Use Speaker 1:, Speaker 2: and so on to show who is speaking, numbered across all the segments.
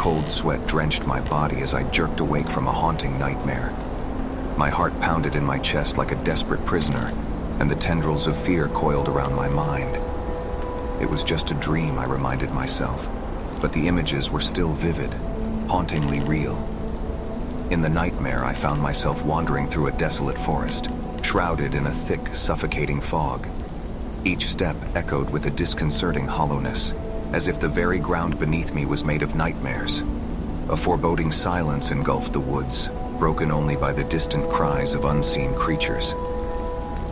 Speaker 1: cold sweat drenched my body as I jerked awake from a haunting nightmare. My heart pounded in my chest like a desperate prisoner, and the tendrils of fear coiled around my mind. It was just a dream, I reminded myself, but the images were still vivid, hauntingly real. In the nightmare, I found myself wandering through a desolate forest, shrouded in a thick, suffocating fog. Each step echoed with a disconcerting hollowness, as if the very ground beneath me was made of nightmares. A foreboding silence engulfed the woods, broken only by the distant cries of unseen creatures.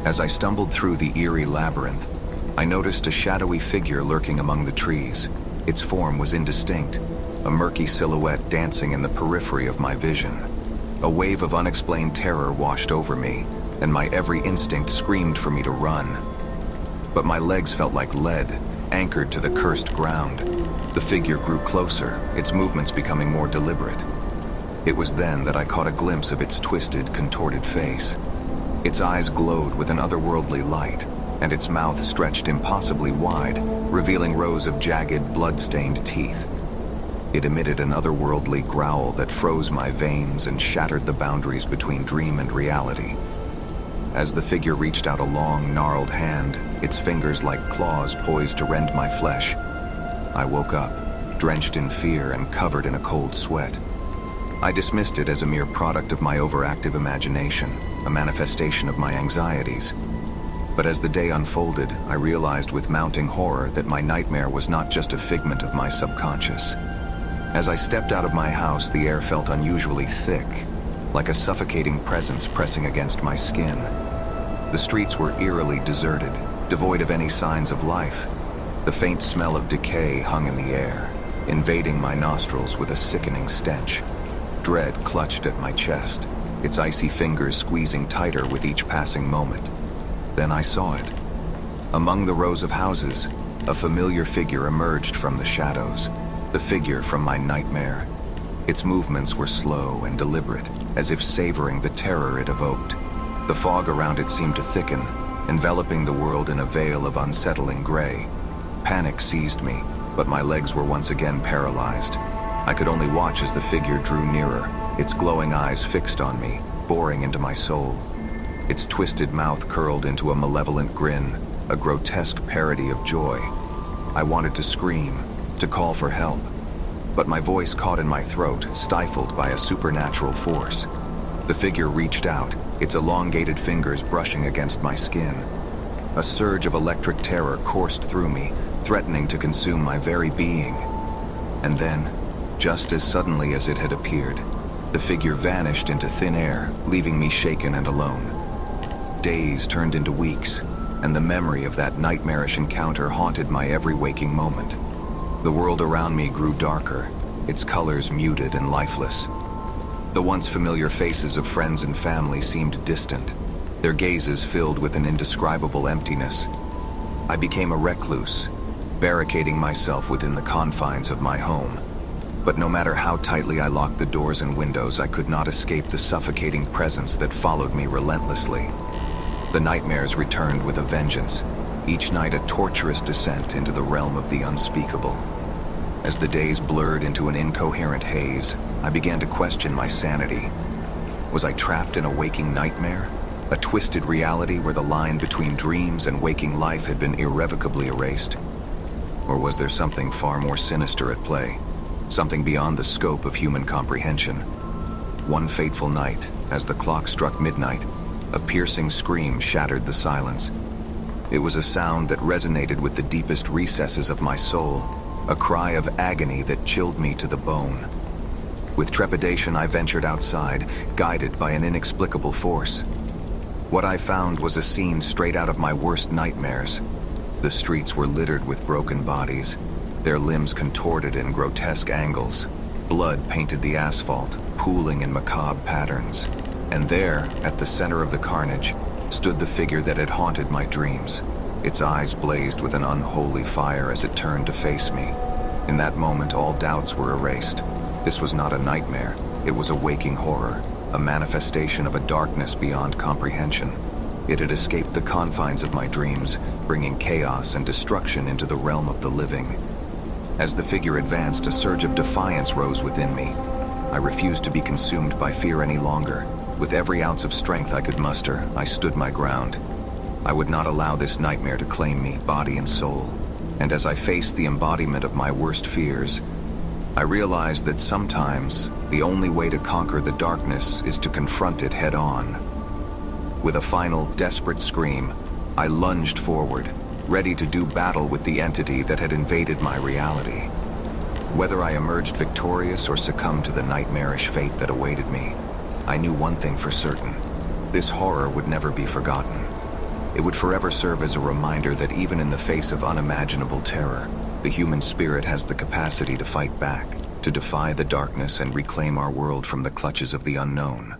Speaker 1: As I stumbled through the eerie labyrinth, I noticed a shadowy figure lurking among the trees. Its form was indistinct, a murky silhouette dancing in the periphery of my vision. A wave of unexplained terror washed over me, and my every instinct screamed for me to run. But my legs felt like lead, anchored to the cursed ground. The figure grew closer, its movements becoming more deliberate. It was then that I caught a glimpse of its twisted, contorted face. Its eyes glowed with an otherworldly light, and its mouth stretched impossibly wide, revealing rows of jagged, blood-stained teeth. It emitted an otherworldly growl that froze my veins and shattered the boundaries between dream and reality. As the figure reached out a long, gnarled hand, its fingers like claws poised to rend my flesh, I woke up, drenched in fear and covered in a cold sweat. I dismissed it as a mere product of my overactive imagination, a manifestation of my anxieties. But as the day unfolded, I realized with mounting horror that my nightmare was not just a figment of my subconscious. As I stepped out of my house, the air felt unusually thick, like a suffocating presence pressing against my skin. The streets were eerily deserted, devoid of any signs of life. The faint smell of decay hung in the air, invading my nostrils with a sickening stench. Dread clutched at my chest, its icy fingers squeezing tighter with each passing moment. Then I saw it. Among the rows of houses, a familiar figure emerged from the shadows, the figure from my nightmare. Its movements were slow and deliberate, as if savoring the terror it evoked. The fog around it seemed to thicken, enveloping the world in a veil of unsettling gray. Panic seized me, but my legs were once again paralyzed. I could only watch as the figure drew nearer, its glowing eyes fixed on me, boring into my soul. Its twisted mouth curled into a malevolent grin, a grotesque parody of joy. I wanted to scream, to call for help, but my voice caught in my throat, stifled by a supernatural force. The figure reached out, its elongated fingers brushing against my skin. A surge of electric terror coursed through me, threatening to consume my very being. And then, just as suddenly as it had appeared, the figure vanished into thin air, leaving me shaken and alone. Days turned into weeks, and the memory of that nightmarish encounter haunted my every waking moment. The world around me grew darker, its colors muted and lifeless. The once familiar faces of friends and family seemed distant, their gazes filled with an indescribable emptiness. I became a recluse, barricading myself within the confines of my home. But no matter how tightly I locked the doors and windows, I could not escape the suffocating presence that followed me relentlessly. The nightmares returned with a vengeance, each night a torturous descent into the realm of the unspeakable. As the days blurred into an incoherent haze, I began to question my sanity. Was I trapped in a waking nightmare? A twisted reality where the line between dreams and waking life had been irrevocably erased? Or was there something far more sinister at play? Something beyond the scope of human comprehension? One fateful night, as the clock struck midnight, a piercing scream shattered the silence. It was a sound that resonated with the deepest recesses of my soul, a cry of agony that chilled me to the bone. With trepidation, I ventured outside, guided by an inexplicable force. What I found was a scene straight out of my worst nightmares. The streets were littered with broken bodies, their limbs contorted in grotesque angles. Blood painted the asphalt, pooling in macabre patterns. And there, at the center of the carnage, stood the figure that had haunted my dreams. Its eyes blazed with an unholy fire as it turned to face me. In that moment, all doubts were erased. This was not a nightmare. It was a waking horror, a manifestation of a darkness beyond comprehension. It had escaped the confines of my dreams, bringing chaos and destruction into the realm of the living. As the figure advanced, a surge of defiance rose within me. I refused to be consumed by fear any longer. With every ounce of strength I could muster, I stood my ground. I would not allow this nightmare to claim me, body and soul. And as I faced the embodiment of my worst fears, I realized that sometimes the only way to conquer the darkness is to confront it head-on. With a final, desperate scream, I lunged forward, ready to do battle with the entity that had invaded my reality. Whether I emerged victorious or succumbed to the nightmarish fate that awaited me, I knew one thing for certain: this horror would never be forgotten. It would forever serve as a reminder that even in the face of unimaginable terror, the human spirit has the capacity to fight back, to defy the darkness and reclaim our world from the clutches of the unknown.